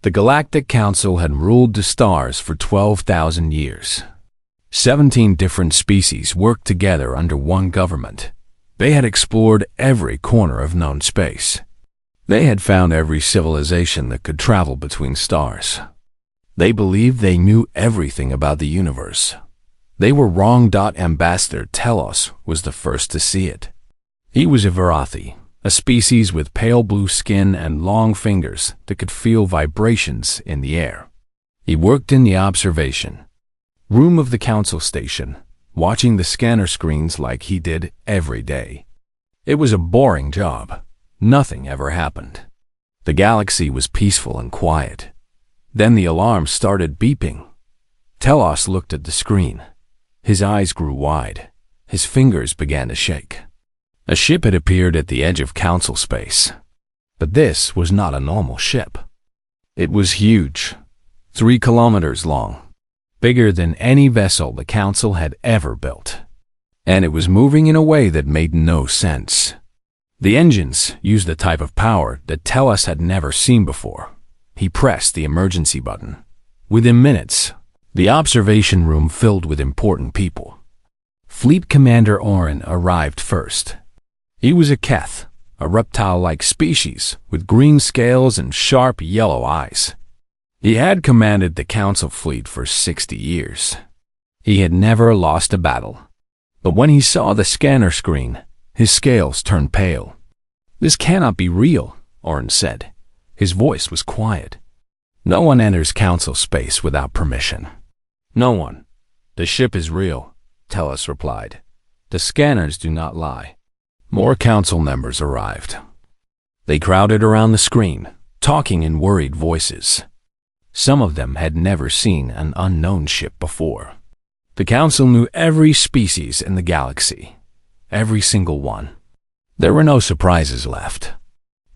The Galactic Council had ruled the stars for 12,000 years. 17 different species worked together under one government. They had explored every corner of known space. They had found every civilization that could travel between stars. They believed they knew everything about the universe. They were wrong. Ambassador Telos was the first to see it. He was a Varathi, a species with pale blue skin and long fingers that could feel vibrations in the air. He worked in the observation room of the council station, watching the scanner screens like he did every day. It was a boring job. Nothing ever happened. The galaxy was peaceful and quiet. Then the alarm started beeping. Telos looked at the screen. His eyes grew wide. His fingers began to shake. A ship had appeared at the edge of council space. But this was not a normal ship. It was huge, 3 kilometers long, bigger than any vessel the council had ever built. And it was moving in a way that made no sense. The engines used a type of power that Telos had never seen before. He pressed the emergency button. Within minutes, the observation room filled with important people. Fleet Commander Orin arrived first. He was a Keth, a reptile-like species with green scales and sharp yellow eyes. He had commanded the council fleet for 60 years. He had never lost a battle. But when he saw the scanner screen, his scales turned pale. "This cannot be real," Orin said. His voice was quiet. "No one enters council space without permission." "No one. The ship is real," Telos replied. "The scanners do not lie." More council members arrived. They crowded around the screen, talking in worried voices. Some of them had never seen an unknown ship before. The council knew every species in the galaxy, every single one. There were no surprises left.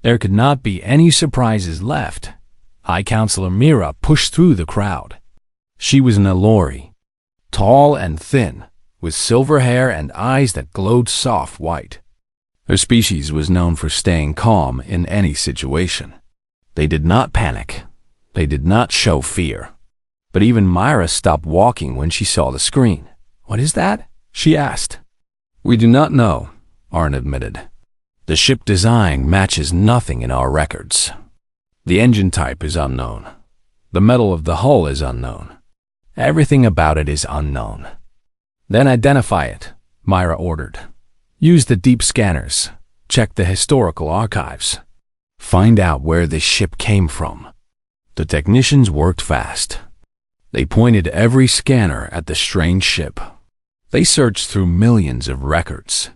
There could not be any surprises left. High Counselor Mira pushed through the crowd. She was an Elori, tall and thin, with silver hair and eyes that glowed soft white. Her species was known for staying calm in any situation. They did not panic. They did not show fear. But even Myra stopped walking when she saw the screen. "What is that?" she asked. "We do not know," Arn admitted. "The ship design matches nothing in our records. The engine type is unknown. The metal of the hull is unknown. Everything about it is unknown." "Then identify it," Myra ordered. "Use the deep scanners. Check the historical archives. Find out where this ship came from." The technicians worked fast. They pointed every scanner at the strange ship. They searched through millions of records.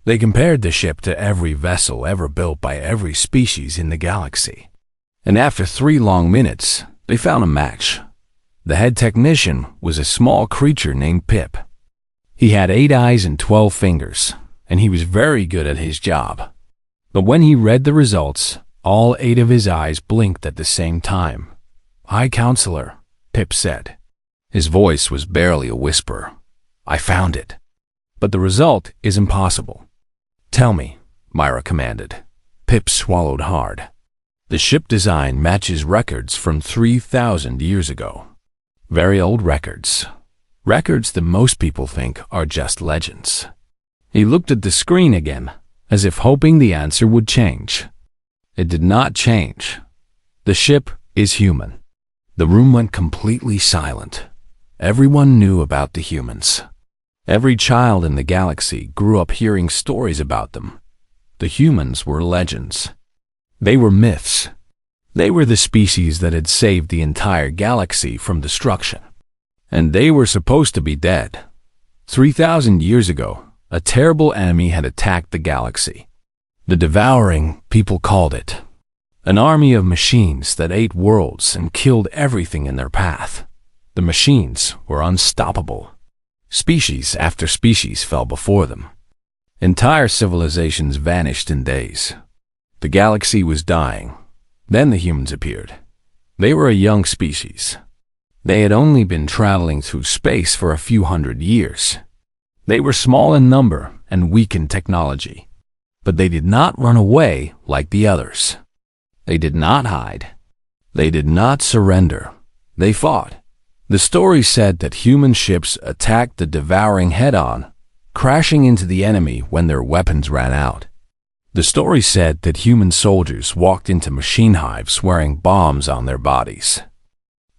They compared the ship to every vessel ever built by every species in the galaxy. And after 3 long minutes, they found a match. The head technician was a small creature named Pip. He had 8 eyes and 12 fingers, and he was very good at his job. But when he read the results, all 8 of his eyes blinked at the same time. "High Counselor," Pip said. His voice was barely a whisper. "I found it. But the result is impossible." "Tell me," Myra commanded. Pip swallowed hard. "The ship design matches records from 3,000 years ago. Very old records. Records that most people think are just legends." He looked at the screen again, as if hoping the answer would change. It did not change. "The ship is human." The room went completely silent. Everyone knew about the humans. Every child in the galaxy grew up hearing stories about them. The humans were legends. They were myths. They were the species that had saved the entire galaxy from destruction. And they were supposed to be dead. 3,000 years ago, a terrible enemy had attacked the galaxy. The Devouring, people called it. An army of machines that ate worlds and killed everything in their path. The machines were unstoppable. Species after species fell before them. Entire civilizations vanished in days. The galaxy was dying. Then the humans appeared. They were a young species. They had only been traveling through space for a few hundred years. They were small in number and weak in technology. But they did not run away like the others. They did not hide. They did not surrender. They fought. The story said that human ships attacked the devouring head-on, crashing into the enemy when their weapons ran out. The story said that human soldiers walked into machine hives wearing bombs on their bodies.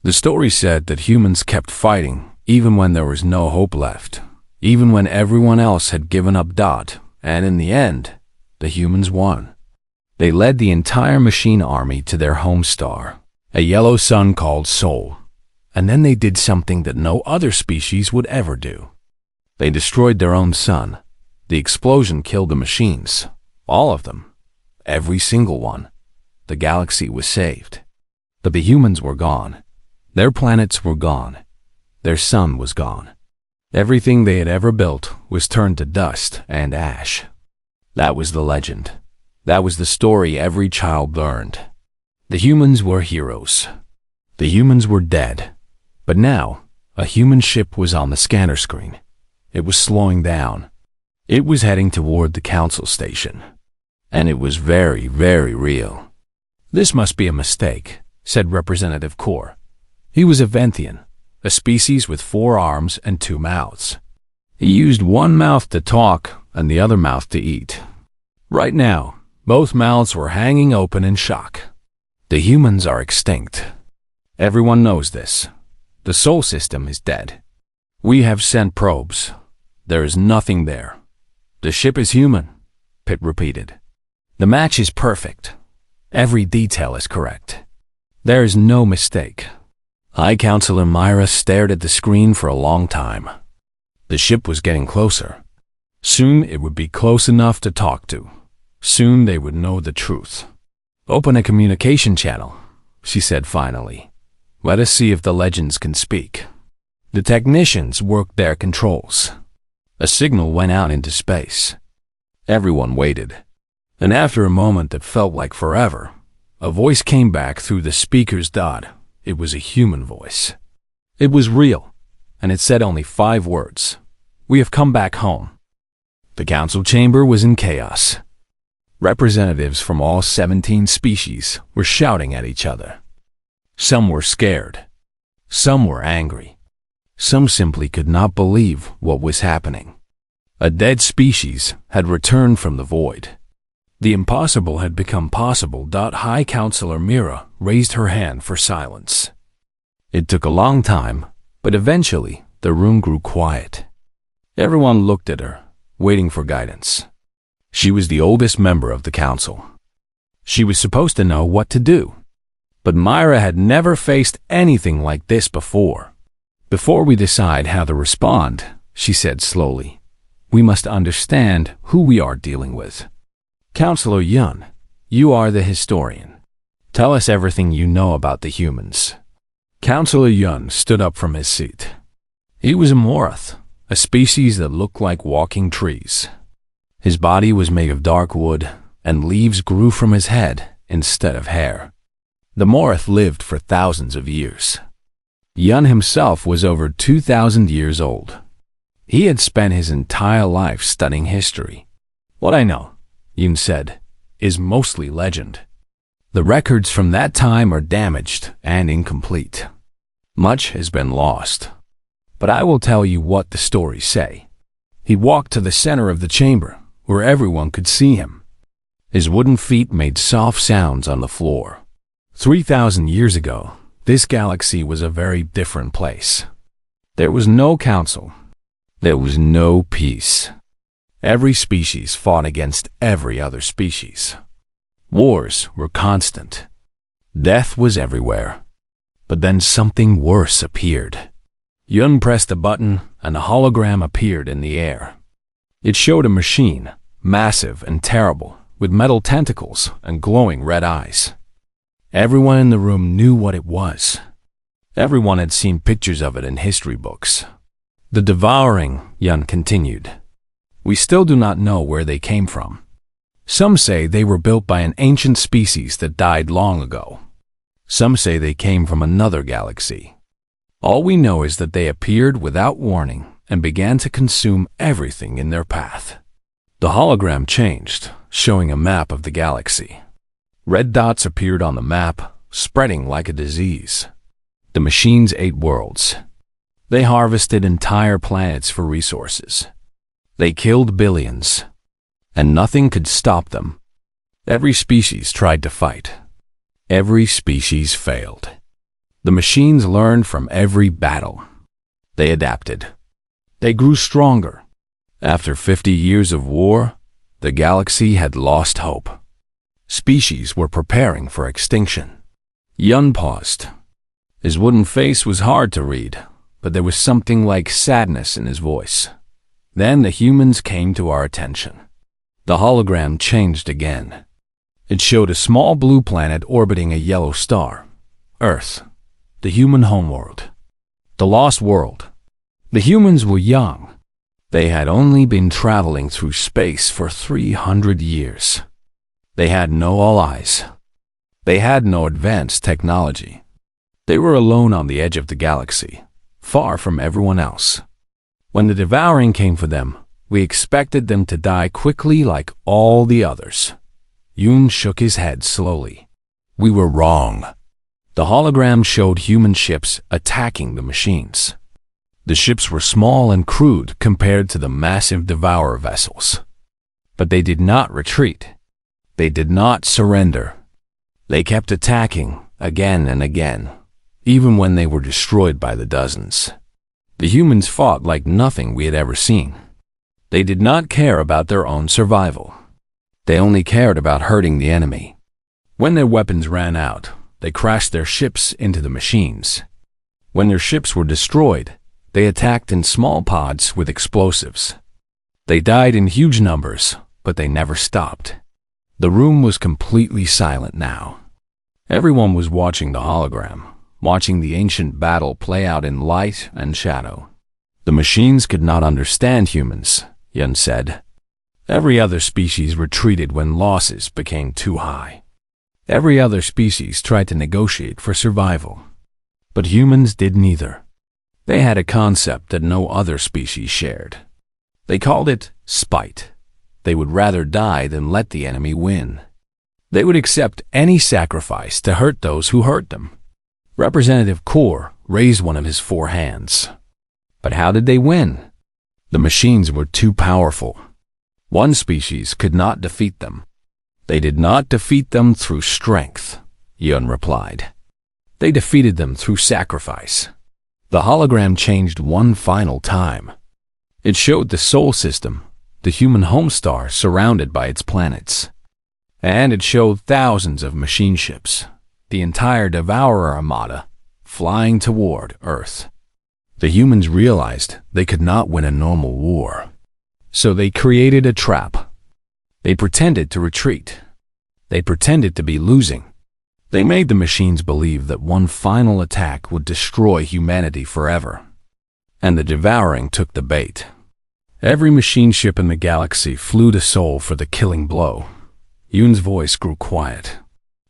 The story said that humans kept fighting even when there was no hope left, even when everyone else had given up. And in the end, the humans won. They led the entire machine army to their home star, a yellow sun called Sol. And then they did something that no other species would ever do. They destroyed their own sun. The explosion killed the machines. All of them. Every single one. The galaxy was saved. But the humans were gone. Their planets were gone. Their sun was gone. Everything they had ever built was turned to dust and ash. That was the legend. That was the story every child learned. The humans were heroes. The humans were dead. But now, a human ship was on the scanner screen. It was slowing down. It was heading toward the council station. And it was very, very real. "This must be a mistake," said Representative Core. He was a Venthian, a species with 4 arms and 2 mouths. He used one mouth to talk and the other mouth to eat. Right now, both mouths were hanging open in shock. The humans are extinct. Everyone knows this. The Sol system is dead. We have sent probes. There is nothing there. The ship is human, Pitt repeated. The match is perfect. Every detail is correct. There is no mistake. High Counselor Myra stared at the screen for a long time. The ship was getting closer. Soon it would be close enough to talk to. Soon they would know the truth. "Open a communication channel," she said finally. "Let us see if the legends can speak." The technicians worked their controls. A signal went out into space. Everyone waited. And after a moment that felt like forever, a voice came back through the speaker's dot. It was a human voice. It was real, and it said only 5 words. "We have come back home." The council chamber was in chaos. Representatives from all 17 species were shouting at each other. Some were scared. Some were angry. Some simply could not believe what was happening. A dead species had returned from the void. The impossible had become possible. High Counselor Mira raised her hand for silence. It took a long time, but eventually the room grew quiet. Everyone looked at her, waiting for guidance. She was the oldest member of the council. She was supposed to know what to do. But Myra had never faced anything like this before. "Before we decide how to respond," she said slowly, "we must understand who we are dealing with. Counselor Yun, you are the historian. Tell us everything you know about the humans." Counselor Yun stood up from his seat. He was a Morath, a species that looked like walking trees. His body was made of dark wood, and leaves grew from his head instead of hair. The Morath lived for thousands of years. Yun himself was over 2,000 years old. He had spent his entire life studying history. "What I know," Yun said, "is mostly legend. The records from that time are damaged and incomplete. Much has been lost. But I will tell you what the stories say." He walked to the center of the chamber, where everyone could see him. His wooden feet made soft sounds on the floor. 3,000 years ago, this galaxy was a very different place. There was no council. There was no peace. Every species fought against every other species. Wars were constant. Death was everywhere. But then something worse appeared. Yun pressed a button, and a hologram appeared in the air. It showed a machine, massive and terrible, with metal tentacles and glowing red eyes. Everyone in the room knew what it was. Everyone had seen pictures of it in history books. "The devouring," Yun continued. "We still do not know where they came from. Some say they were built by an ancient species that died long ago. Some say they came from another galaxy. All we know is that they appeared without warning and began to consume everything in their path." The hologram changed, showing a map of the galaxy. Red dots appeared on the map, spreading like a disease. The machines ate worlds. They harvested entire planets for resources. They killed billions, and nothing could stop them. Every species tried to fight. Every species failed. The machines learned from every battle. They adapted. They grew stronger. After 50 years of war, the galaxy had lost hope. Species were preparing for extinction. Yun paused. His wooden face was hard to read, but there was something like sadness in his voice. Then the humans came to our attention. The hologram changed again. It showed a small blue planet orbiting a yellow star. Earth, the human homeworld. The lost world. The humans were young. They had only been traveling through space for 300 years. They had no allies. They had no advanced technology. They were alone on the edge of the galaxy, far from everyone else. When the devouring came for them, we expected them to die quickly like all the others. Yun shook his head slowly. We were wrong. The hologram showed human ships attacking the machines. The ships were small and crude compared to the massive devourer vessels. But they did not retreat. They did not surrender. They kept attacking again and again, even when they were destroyed by the dozens. The humans fought like nothing we had ever seen. They did not care about their own survival. They only cared about hurting the enemy. When their weapons ran out, they crashed their ships into the machines. When their ships were destroyed, they attacked in small pods with explosives. They died in huge numbers, but they never stopped. The room was completely silent now. Everyone was watching the hologram, watching the ancient battle play out in light and shadow. The machines could not understand humans, Yun said. Every other species retreated when losses became too high. Every other species tried to negotiate for survival. But humans did neither. They had a concept that no other species shared. They called it spite. They would rather die than let the enemy win. They would accept any sacrifice to hurt those who hurt them. Representative Core raised one of his 4 hands. But how did they win? The machines were too powerful. One species could not defeat them. They did not defeat them through strength, Yun replied. They defeated them through sacrifice. The hologram changed one final time. It showed the Sol system, the human home star surrounded by its planets. And it showed thousands of machine ships, the entire Devourer Armada, flying toward Earth. The humans realized they could not win a normal war. So they created a trap. They pretended to retreat. They pretended to be losing. They made the machines believe that one final attack would destroy humanity forever. And the devouring took the bait. Every machine ship in the galaxy flew to Sol for the killing blow. Yun's voice grew quiet.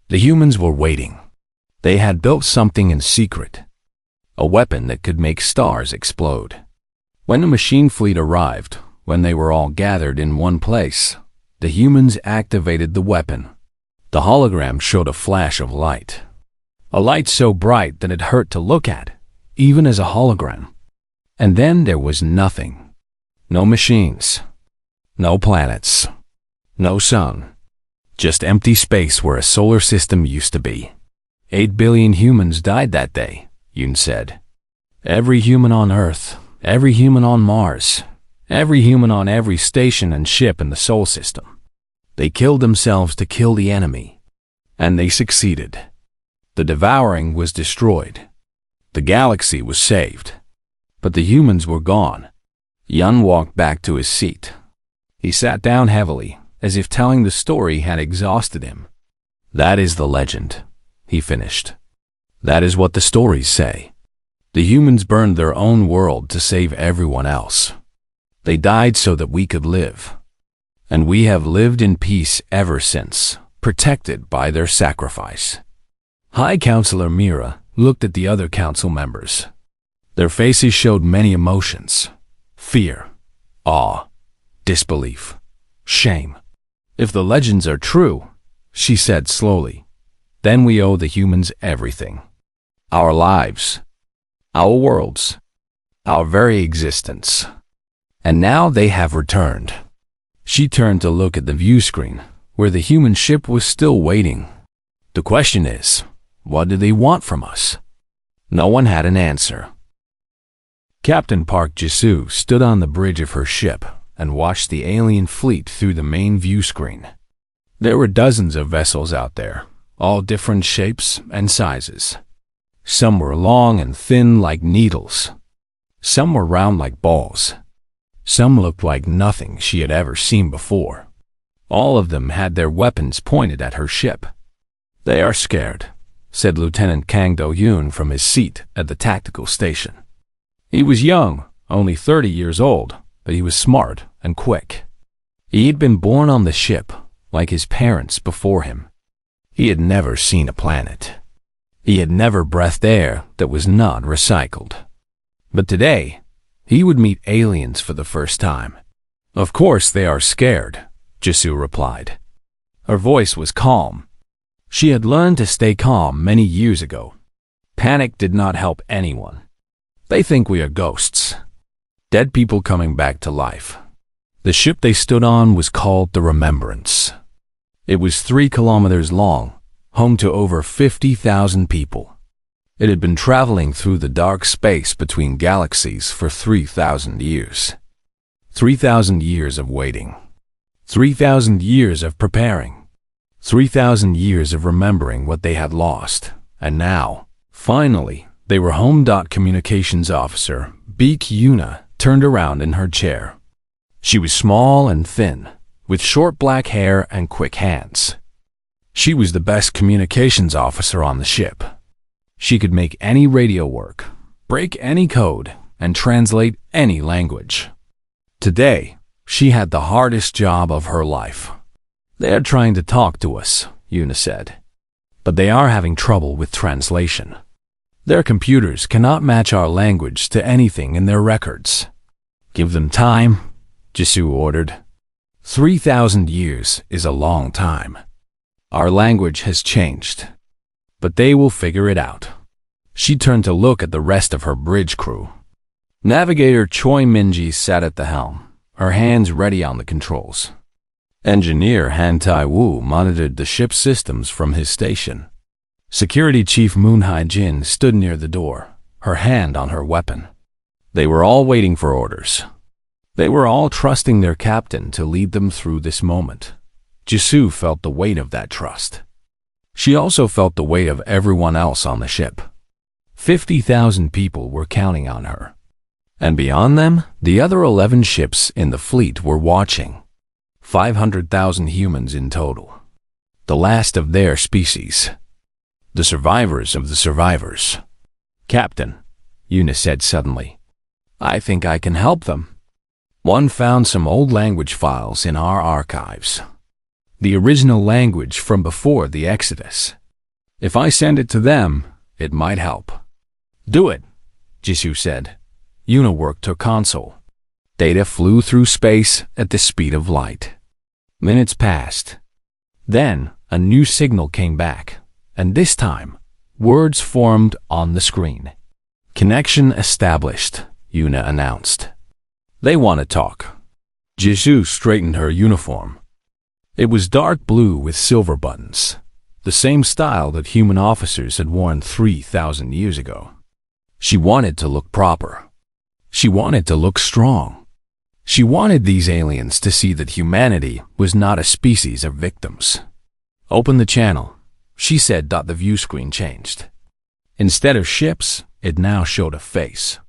The humans were waiting. They had built something in secret. A weapon that could make stars explode. When the machine fleet arrived, when they were all gathered in one place, the humans activated the weapon. The hologram showed a flash of light. A light so bright that it hurt to look at, even as a hologram. And then there was nothing. No machines. No planets. No sun. Just empty space where a solar system used to be. 8 billion humans died that day, Yun said. Every human on Earth, every human on Mars, every human on every station and ship in the Sol system. They killed themselves to kill the enemy. And they succeeded. The devouring was destroyed. The galaxy was saved. But the humans were gone. Yun walked back to his seat. He sat down heavily, as if telling the story had exhausted him. That is the legend, he finished. That is what the stories say. The humans burned their own world to save everyone else. They died so that we could live. And we have lived in peace ever since, protected by their sacrifice. High Counselor Mira looked at the other council members. Their faces showed many emotions. Fear, awe, disbelief, shame. If the legends are true, she said slowly, Then we owe the humans everything. Our lives, our worlds, our very existence. And now they have returned. She turned to look at the view screen, where the human ship was still waiting. The question is, what do they want from us? No one had an answer. Captain Park Jisoo stood on the bridge of her ship and watched the alien fleet through the main view screen. There were dozens of vessels out there, all different shapes and sizes. Some were long and thin like needles. Some were round like balls. Some looked like nothing she had ever seen before. All of them had their weapons pointed at her ship. "They are scared," said Lieutenant Kang Do-yoon from his seat at the tactical station. He was young, only 30 years old, but he was smart and quick. He had been born on the ship, like his parents before him. He had never seen a planet. He had never breathed air that was not recycled. But today, he would meet aliens for the first time. "Of course they are scared," Jisoo replied. Her voice was calm. She had learned to stay calm many years ago. Panic did not help anyone. "They think we are ghosts. Dead people coming back to life." The ship they stood on was called the Remembrance. It was 3 kilometers long, home to over 50,000 people. It had been traveling through the dark space between galaxies for 3,000 years. 3,000 years of waiting. 3,000 years of preparing. 3,000 years of remembering what they had lost. And now, finally, they were home. Communications officer Baek Yuna turned around in her chair. She was small and thin, with short black hair and quick hands. She was the best communications officer on the ship. She could make any radio work, break any code, and translate any language. Today, she had the hardest job of her life. "They are trying to talk to us," Yuna said, "but they are having trouble with translation. Their computers cannot match our language to anything in their records." "Give them time," Jisoo ordered. 3,000 years is a long time. Our language has changed, but they will figure it out. She turned to look at the rest of her bridge crew. Navigator Choi Min-ji sat at the helm, her hands ready on the controls. Engineer Han Tai-woo monitored the ship's systems from his station. Security Chief Moon Hai-jin stood near the door, her hand on her weapon. They were all waiting for orders. They were all trusting their captain to lead them through this moment. Jisoo felt the weight of that trust. She also felt the weight of everyone else on the ship. 50,000 people were counting on her. And beyond them, the other 11 ships in the fleet were watching. 500,000 humans in total. The last of their species. The survivors of the survivors. "Captain," Yuna said suddenly, "I think I can help them. One found some old language files in our archives. The original language from before the Exodus. If I send it to them, it might help." "Do it," Jisoo said. Yuna worked her console. Data flew through space at the speed of light. Minutes passed. Then a new signal came back, and this time, words formed on the screen. "Connection established," Yuna announced. "They want to talk." Jisoo straightened her uniform. It was dark blue with silver buttons, the same style that human officers had worn 3,000 years ago. She wanted to look proper. She wanted to look strong. She wanted these aliens to see that humanity was not a species of victims. "Open the channel," she said. The view screen changed. Instead of ships, it now showed a face.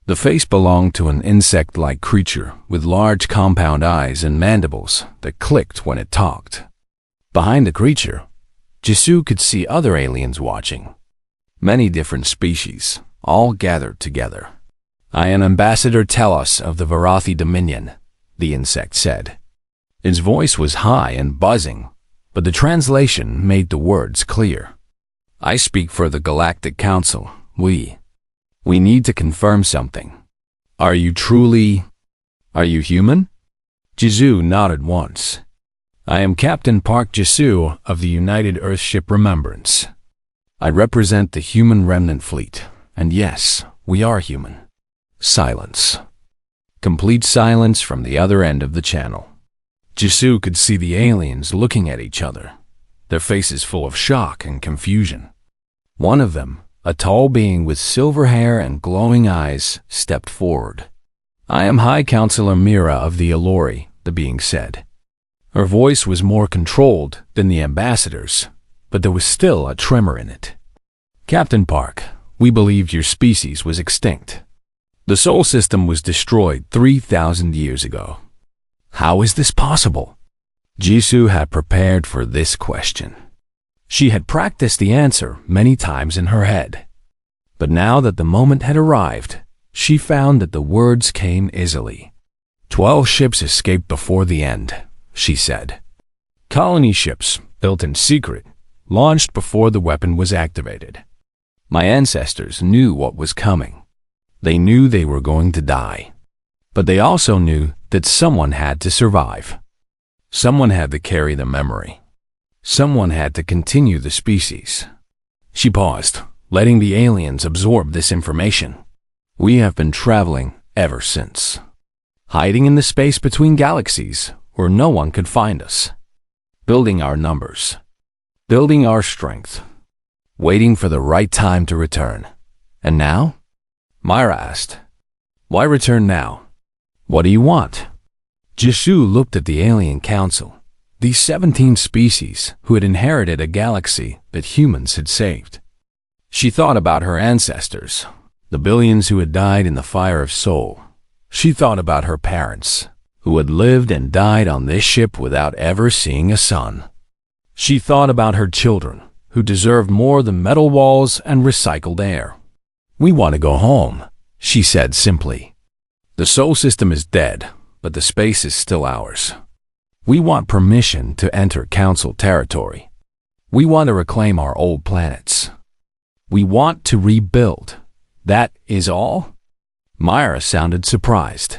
The face belonged to an insect-like creature with large compound eyes and mandibles that clicked when it talked. Behind the creature, Jisoo could see other aliens watching. Many different species, all gathered together. "I am Ambassador Telos of the Varathi Dominion," the insect said. Its voice was high and buzzing, but the translation made the words clear. "I speak for the Galactic Council. We need to confirm something. Are you human?" Jisoo nodded once. I am Captain Park Jisoo of the United Earthship Remembrance. I represent the human remnant fleet, and yes, we are human. Silence. Complete silence from the other end of the channel. Jisoo could see the aliens looking at each other, their faces full of shock and confusion. One of them, a tall being with silver hair and glowing eyes, stepped forward. I am High Counselor Mira of the Allori, the being said. Her voice was more controlled than the ambassador's, but there was still a tremor in it. Captain Park, we believed your species was extinct. The Sol system was destroyed 3,000 years ago. How is this possible? Jisoo had prepared for this question. She had practiced the answer many times in her head. But now that the moment had arrived, she found that the words came easily. 12 ships escaped before the end, she said. Colony ships, built in secret, launched before the weapon was activated. My ancestors knew what was coming. They knew they were going to die. But they also knew that someone had to survive. Someone had to carry the memory. Someone had to continue the species. She paused, letting the aliens absorb this information. We have been traveling ever since. Hiding in the space between galaxies where no one could find us. Building our numbers. Building our strength. Waiting for the right time to return. And now? Myra asked. Why return now? What do you want? Jisoo looked at the alien council. These 17 species who had inherited a galaxy that humans had saved. She thought about her ancestors, the billions who had died in the fire of Sol. She thought about her parents, who had lived and died on this ship without ever seeing a sun. She thought about her children, who deserved more than metal walls and recycled air. We want to go home, she said simply. The Sol system is dead, but the space is still ours. We want permission to enter Council territory. We want to reclaim our old planets. We want to rebuild. That is all? Myra sounded surprised.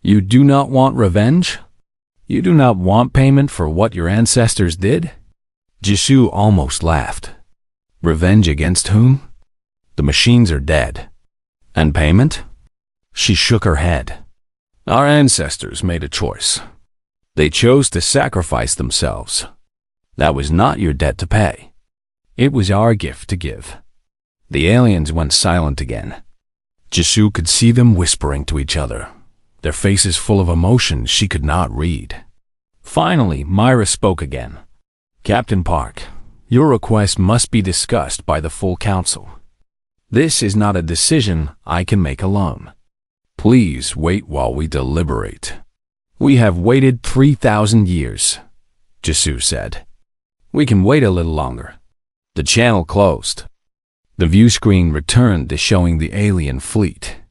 You do not want revenge? You do not want payment for what your ancestors did? Jisoo almost laughed. Revenge against whom? The machines are dead. And payment? She shook her head. Our ancestors made a choice. They chose to sacrifice themselves. That was not your debt to pay. It was our gift to give. The aliens went silent again. Jisoo could see them whispering to each other, their faces full of emotion she could not read. Finally, Myra spoke again. Captain Park, your request must be discussed by the full council. This is not a decision I can make alone. Please wait while we deliberate. We have waited 3,000 years, Jisoo said. We can wait a little longer. The channel closed. The view screen returned to showing the alien fleet.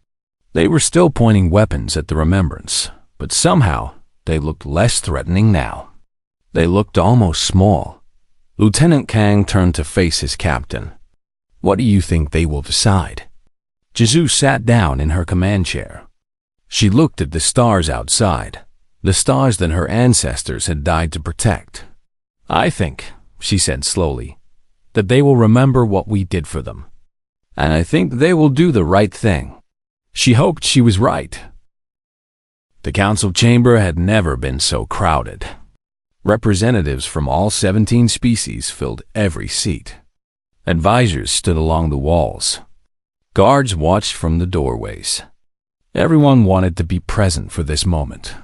They were still pointing weapons at the Remembrance, but somehow they looked less threatening now. They looked almost small. Lieutenant Kang turned to face his captain. What do you think they will decide? Jisoo sat down in her command chair. She looked at the stars outside. The stars that her ancestors had died to protect. I think, she said slowly, that they will remember what we did for them. And I think they will do the right thing. She hoped she was right. The council chamber had never been so crowded. Representatives from all 17 species filled every seat. Advisors stood along the walls. Guards watched from the doorways. Everyone wanted to be present for this moment.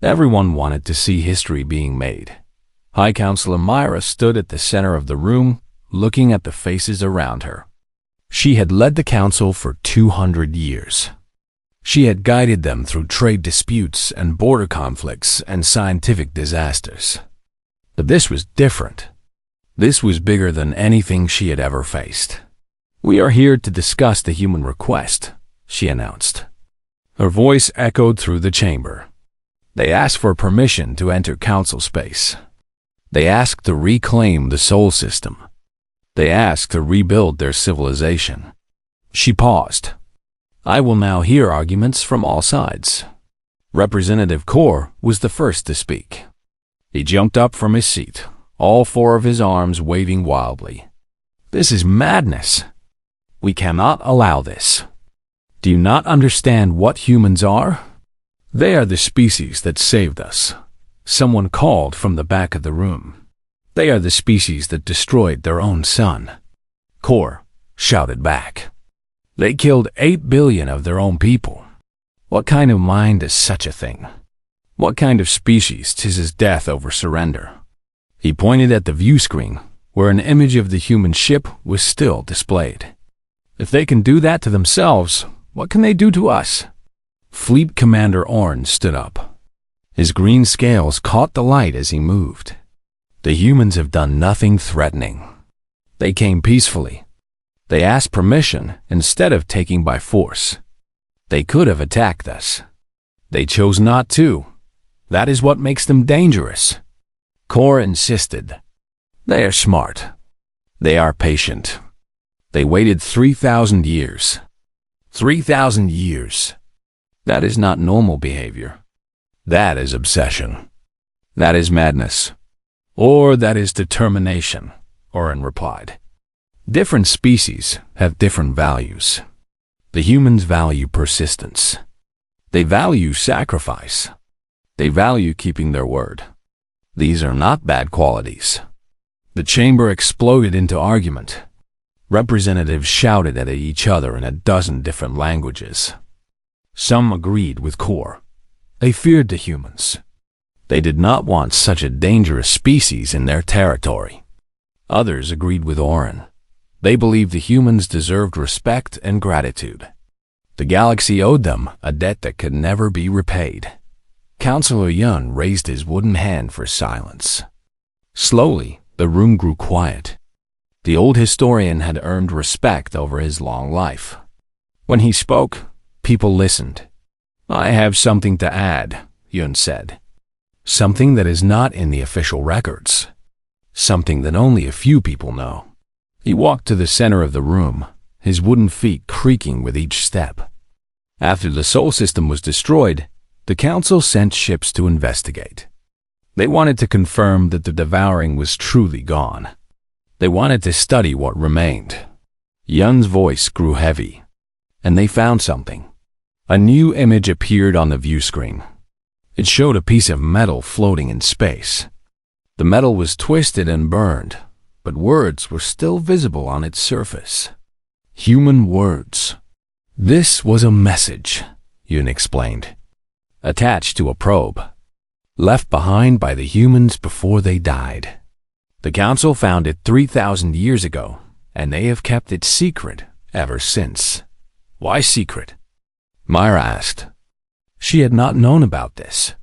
Everyone wanted to see history being made. High Counselor Myra stood at the center of the room, looking at the faces around her. She had led the council for 200 years. She had guided them through trade disputes and border conflicts and scientific disasters. But this was different. This was bigger than anything she had ever faced. We are here to discuss the human request, she announced. Her voice echoed through the chamber. They asked for permission to enter council space. They asked to reclaim the Sol system. They asked to rebuild their civilization. She paused. I will now hear arguments from all sides. Representative Kaur was the first to speak. He jumped up from his seat, all four of his arms waving wildly. This is madness. We cannot allow this. Do you not understand what humans are? They are the species that saved us. Someone called from the back of the room. They are the species that destroyed their own sun. Kor shouted back. They killed 8 billion of their own people. What kind of mind is such a thing? What kind of species chooses death over surrender? He pointed at the view screen, where an image of the human ship was still displayed. If they can do that to themselves, what can they do to us? Fleet Commander Orn stood up. His green scales caught the light as he moved. The humans have done nothing threatening. They came peacefully. They asked permission instead of taking by force. They could have attacked us. They chose not to. That is what makes them dangerous. Kor insisted. They are smart. They are patient. They waited 3,000 years. 3,000 years. That is not normal behavior. That is obsession. That is madness. Or that is determination, Oren replied. Different species have different values. The humans value persistence. They value sacrifice. They value keeping their word. These are not bad qualities. The chamber exploded into argument. Representatives shouted at each other in a dozen different languages. Some agreed with Kor. They feared the humans. They did not want such a dangerous species in their territory. Others agreed with Oren. They believed the humans deserved respect and gratitude. The galaxy owed them a debt that could never be repaid. Counselor Yun raised his wooden hand for silence. Slowly, the room grew quiet. The old historian had earned respect over his long life. When he spoke, people listened. I have something to add, Yun said. Something that is not in the official records. Something that only a few people know. He walked to the center of the room, his wooden feet creaking with each step. After the Sol system was destroyed, the Council sent ships to investigate. They wanted to confirm that the devouring was truly gone. They wanted to study what remained. Yun's voice grew heavy, and they found something. A new image appeared on the view screen. It showed a piece of metal floating in space. The metal was twisted and burned, but words were still visible on its surface. Human words. This was a message, Yun explained, attached to a probe, left behind by the humans before they died. The Council found it 3,000 years ago, and they have kept it secret ever since. Why secret? Myra asked. She had not known about this.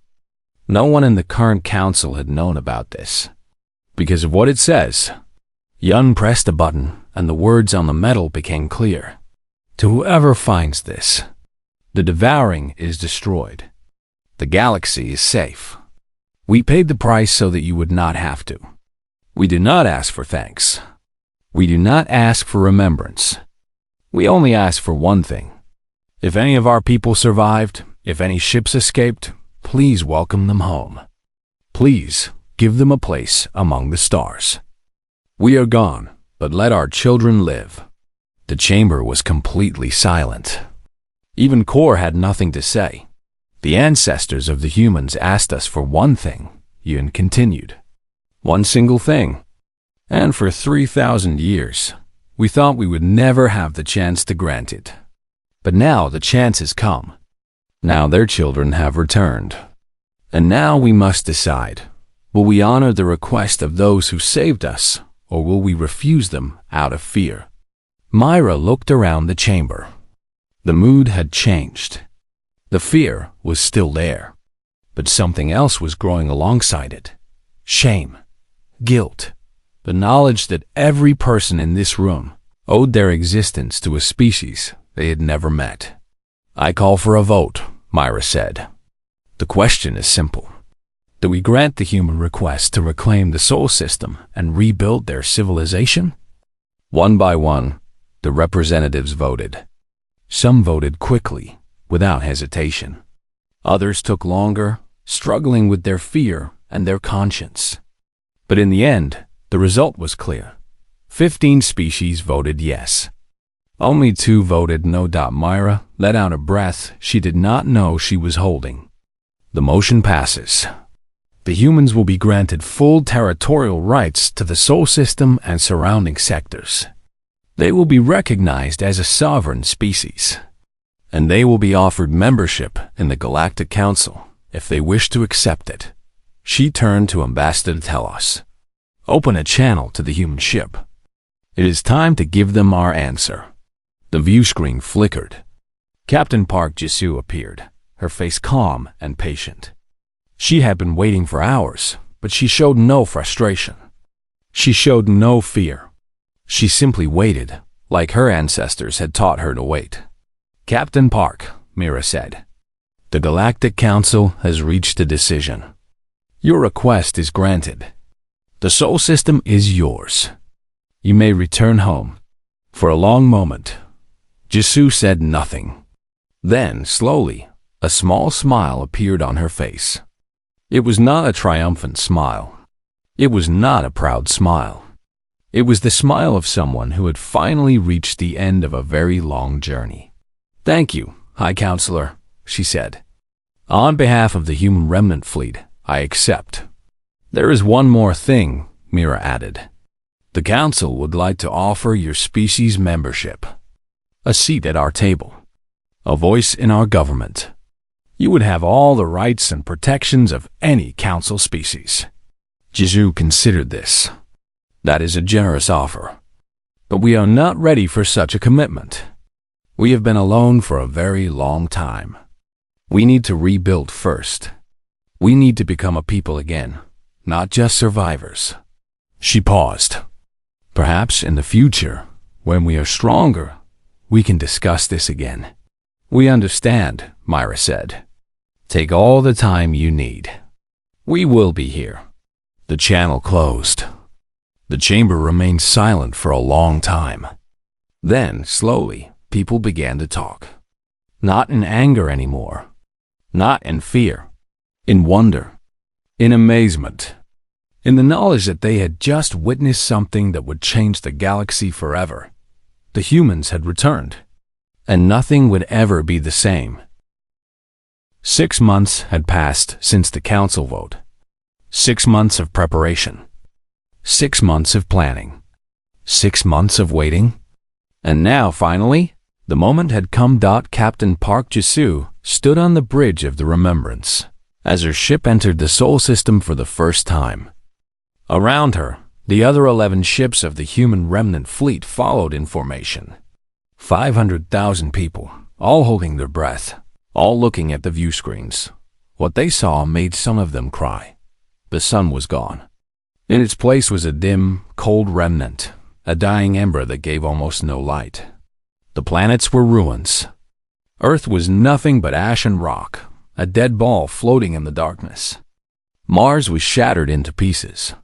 No one in the current Council had known about this. Because of what it says. Yun pressed a button, and the words on the metal became clear. To whoever finds this, the devouring is destroyed. The galaxy is safe. We paid the price so that you would not have to. We do not ask for thanks. We do not ask for remembrance. We only ask for one thing. If any of our people survived, if any ships escaped, please welcome them home. Please give them a place among the stars. We are gone, but let our children live. The chamber was completely silent. Even Kor had nothing to say. The ancestors of the humans asked us for one thing, Yun continued. One single thing. And for 3,000 years, we thought we would never have the chance to grant it. But now the chance has come. Now their children have returned. And now we must decide, will we honor the request of those who saved us, or will we refuse them out of fear? Myra looked around the chamber. The mood had changed. The fear was still there, but something else was growing alongside it. Shame, guilt, the knowledge that every person in this room owed their existence to a species they had never met. I call for a vote, Myra said. The question is simple. Do we grant the human request to reclaim the Sol system and rebuild their civilization? One by one, the representatives voted. Some voted quickly, without hesitation. Others took longer, struggling with their fear and their conscience. But in the end, the result was clear. 15 species voted yes. Only 2 voted no. Myra let out a breath she did not know she was holding. The motion passes. The humans will be granted full territorial rights to the Sol system and surrounding sectors. They will be recognized as a sovereign species, and they will be offered membership in the Galactic Council if they wish to accept it. She turned to Ambassador Telos. Open a channel to the human ship. It is time to give them our answer. The view screen flickered. Captain Park Jisoo appeared, her face calm and patient. She had been waiting for hours, but she showed no frustration. She showed no fear. She simply waited, like her ancestors had taught her to wait. Captain Park, Mira said, the Galactic Council has reached a decision. Your request is granted. The Sol system is yours. You may return home. For a long moment, Jisoo said nothing. Then, slowly, a small smile appeared on her face. It was not a triumphant smile. It was not a proud smile. It was the smile of someone who had finally reached the end of a very long journey. Thank you, High Counselor, she said. On behalf of the human remnant fleet, I accept. There is one more thing, Mira added. The Council would like to offer your species membership, a seat at our table, a voice in our government. You would have all the rights and protections of any Council species. Jisoo considered this. That is a generous offer. But we are not ready for such a commitment. We have been alone for a very long time. We need to rebuild first. We need to become a people again, not just survivors. She paused. Perhaps in the future, when we are stronger, we can discuss this again. We understand, Myra said. Take all the time you need. We will be here. The channel closed. The chamber remained silent for a long time. Then, slowly, people began to talk. Not in anger anymore. Not in fear. In wonder. In amazement. In the knowledge that they had just witnessed something that would change the galaxy forever. The humans had returned, and nothing would ever be the same. 6 months had passed since the council vote. 6 months of preparation. 6 months of planning. 6 months of waiting. And now, finally, the moment had come. Captain Park Jisoo stood on the bridge of the Remembrance as her ship entered the Sol system for the first time. Around her, the other 11 ships of the human remnant fleet followed in formation. 500,000 people, all holding their breath, all looking at the view screens. What they saw made some of them cry. The sun was gone. In its place was a dim, cold remnant, a dying ember that gave almost no light. The planets were ruins. Earth was nothing but ash and rock, a dead ball floating in the darkness. Mars was shattered into pieces.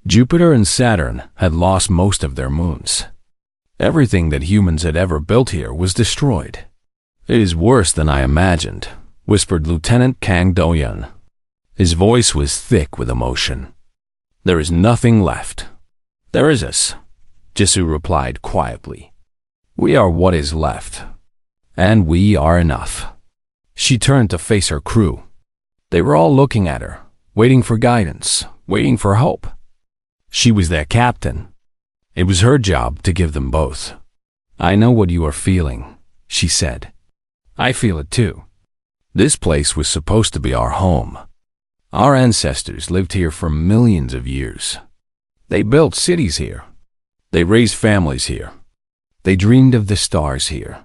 Jupiter and Saturn had lost most of their moons. Everything that humans had ever built here was destroyed. It is worse than I imagined, whispered Lieutenant Kang Do-yeon. His voice was thick with emotion. There is nothing left. There is us, Jisoo replied quietly. We are what is left, and we are enough. She turned to face her crew. They were all looking at her, waiting for guidance, waiting for hope. She was their captain. It was her job to give them both. I know what you are feeling, she said. I feel it too. This place was supposed to be our home. Our ancestors lived here for millions of years. They built cities here. They raised families here. They dreamed of the stars here.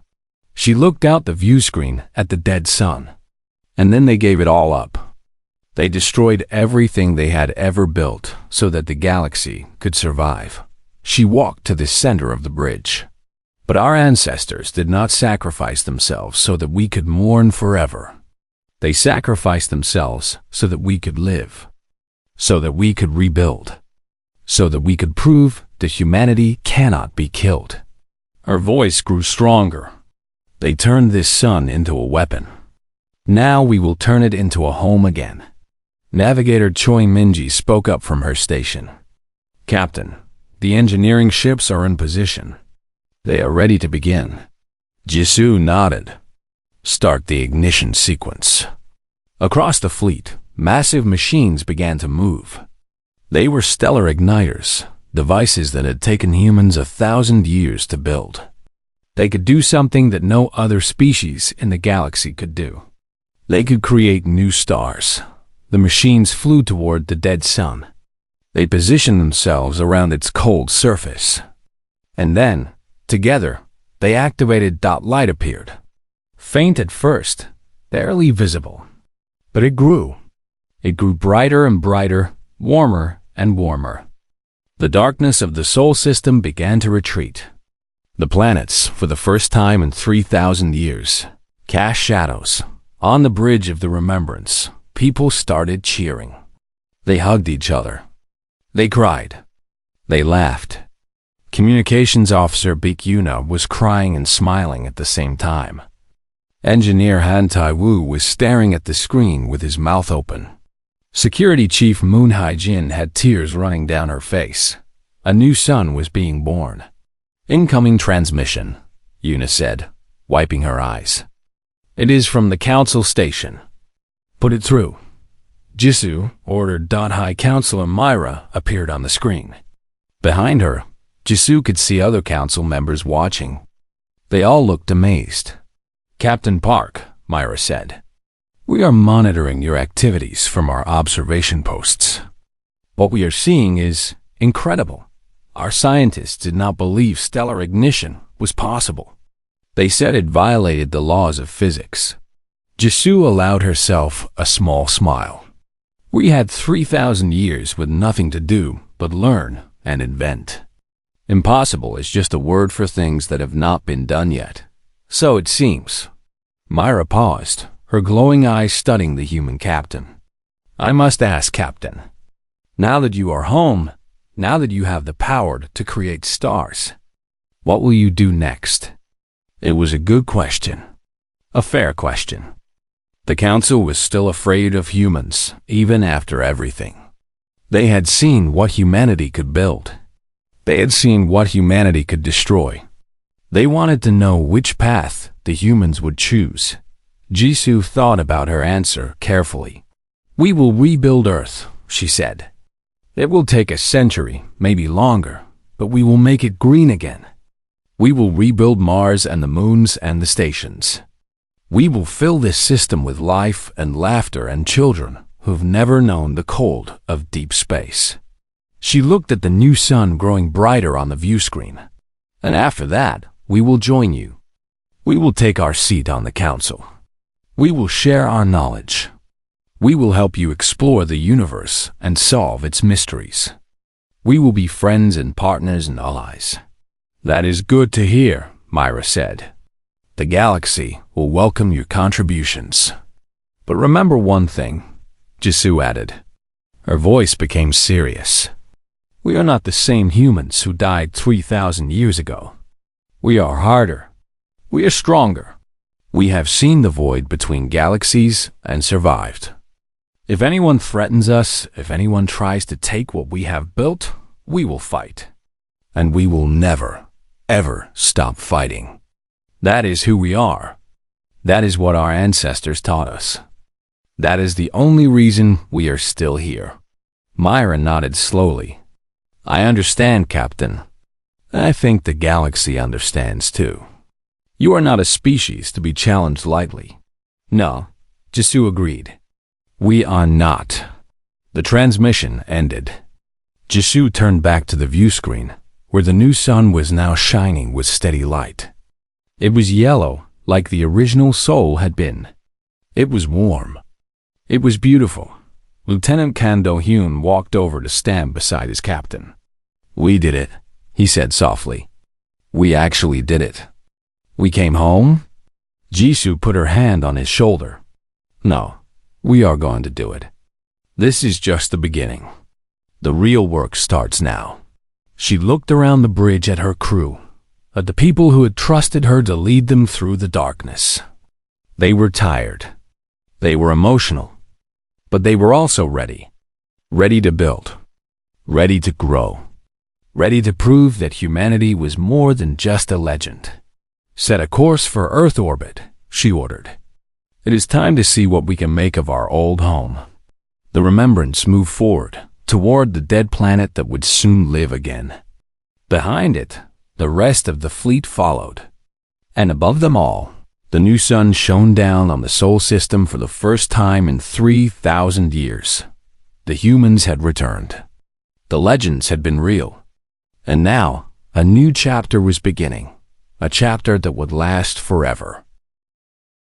She looked out the view screen at the dead sun. And then they gave it all up. They destroyed everything they had ever built so that the galaxy could survive. She walked to the center of the bridge. But our ancestors did not sacrifice themselves so that we could mourn forever. They sacrificed themselves so that we could live, so that we could rebuild, so that we could prove that humanity cannot be killed. Her voice grew stronger. They turned this sun into a weapon. Now we will turn it into a home again. Navigator Choi Minji spoke up from her station. "Captain, the engineering ships are in position. They are ready to begin." Jisoo nodded. "Start the ignition sequence." Across the fleet, massive machines began to move. They were stellar igniters, devices that had taken humans 1,000 years to build. They could do something that no other species in the galaxy could do. They could create new stars. The machines flew toward the dead sun. They positioned themselves around its cold surface. And then, together, they activated. Light appeared. Faint at first, barely visible. But it grew. It grew brighter and brighter, warmer and warmer. The darkness of the Sol system began to retreat. The planets, for the first time in 3,000 years, cast shadows. On the bridge of the Remembrance, people started cheering. They hugged each other. They cried. They laughed. Communications Officer Baek Yuna was crying and smiling at the same time. Engineer Han Tai-woo was staring at the screen with his mouth open. Security Chief Moon Hai-jin had tears running down her face. A new son was being born. "Incoming transmission," Yuna said, wiping her eyes. "It is from the council station." "Put it through." Jisoo ordered. High Counselor Myra appeared on the screen. Behind her, Jisoo could see other council members watching. They all looked amazed. "Captain Park," Myra said, "we are monitoring your activities from our observation posts. What we are seeing is incredible. Our scientists did not believe stellar ignition was possible. They said it violated the laws of physics." Jisoo allowed herself a small smile. "We had 3,000 years with nothing to do but learn and invent. Impossible is just a word for things that have not been done yet. So it seems." Myra paused, her glowing eyes studying the human captain. "I must ask, Captain, now that you are home, now that you have the power to create stars, what will you do next?" It was a good question. A fair question. The council was still afraid of humans, even after everything. They had seen what humanity could build. They had seen what humanity could destroy. They wanted to know which path the humans would choose. Jisoo thought about her answer carefully. "We will rebuild Earth," she said. "It will take a century, maybe longer, but we will make it green again. We will rebuild Mars and the moons and the stations. We will fill this system with life and laughter and children who've never known the cold of deep space." She looked at the new sun growing brighter on the view screen. "And after that, we will join you. We will take our seat on the council. We will share our knowledge. We will help you explore the universe and solve its mysteries. We will be friends and partners and allies." "That is good to hear," Myra said. "The galaxy will welcome your contributions. But remember one thing," Jisoo added. Her voice became serious. "We are not the same humans who died 3,000 years ago. We are harder. We are stronger. We have seen the void between galaxies and survived. If anyone threatens us, if anyone tries to take what we have built, we will fight. And we will never, ever stop fighting. That is who we are. That is what our ancestors taught us. That is the only reason we are still here." Myra nodded slowly. "I understand, Captain. I think the galaxy understands too. You are not a species to be challenged lightly." "No," Jisoo agreed. "We are not." The transmission ended. Jisoo turned back to the view screen, where the new sun was now shining with steady light. It was yellow, like the original Sol had been. It was warm. It was beautiful. Lieutenant Kan Do-hyun walked over to stand beside his captain. "We did it," he said softly. "We actually did it." "We came home?" Jisoo put her hand on his shoulder. "No, we are going to do it. This is just the beginning. The real work starts now." She looked around the bridge at her crew, at the people who had trusted her to lead them through the darkness. They were tired. They were emotional. But they were also ready. Ready to build. Ready to grow. Ready to prove that humanity was more than just a legend. Set a course for Earth orbit, she ordered. It is time to see what we can make of our old home. The Remembrance moved forward, toward the dead planet that would soon live again. Behind it, the rest of the fleet followed. And above them all, the new sun shone down on the Sol system for the first time in 3,000 years. The humans had returned. The legends had been real. And now, a new chapter was beginning. A chapter that would last forever.